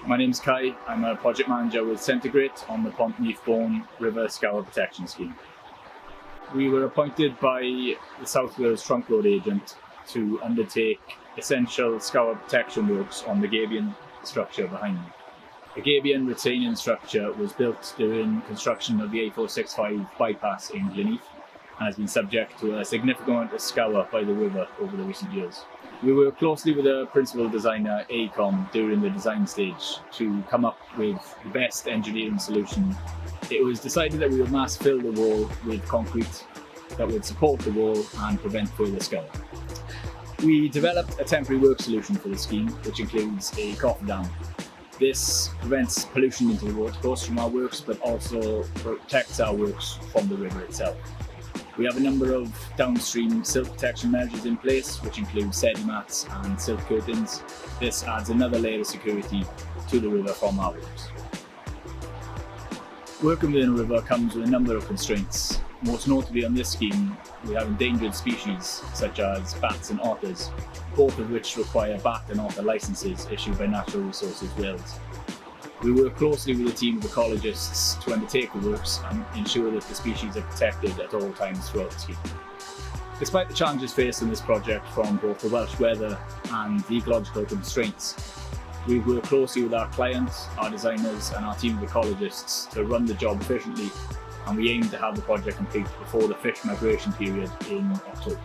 My name's Kai. I'm a project manager with Centregreat on the Mhontneddfechan River Scour Protection Scheme. We were appointed by the South Wales Trunk Road agent to undertake essential scour protection works on the gabion structure behind me. The gabion retaining structure was built during construction of the A465 bypass in Gwaith and has been subject to a significant amount of scour by the river over the recent years. We worked closely with the principal designer AECOM during the design stage to come up with the best engineering solution. It was decided that we would mass fill the wall with concrete that would support the wall and prevent further scour. We developed a temporary work solution for the scheme, which includes a cofferdam. This prevents pollution into the watercourse from our works, but also protects our works from the river itself. We have a number of downstream silt protection measures in place, which include sedimats and silt curtains. This adds another layer of security to the river from our works. Working within a river comes with a number of constraints. Most notably on this scheme, we have endangered species such as bats and otters, both of which require bat and otter licences issued by Natural Resources Wales. We work closely with a team of ecologists to undertake the works and ensure that the species are protected at all times throughout the scheme. Despite the challenges faced in this project from both the Welsh weather and the ecological constraints, we work closely with our clients, our designers and our team of ecologists to run the job efficiently, and we aim to have the project complete before the fish migration period in October.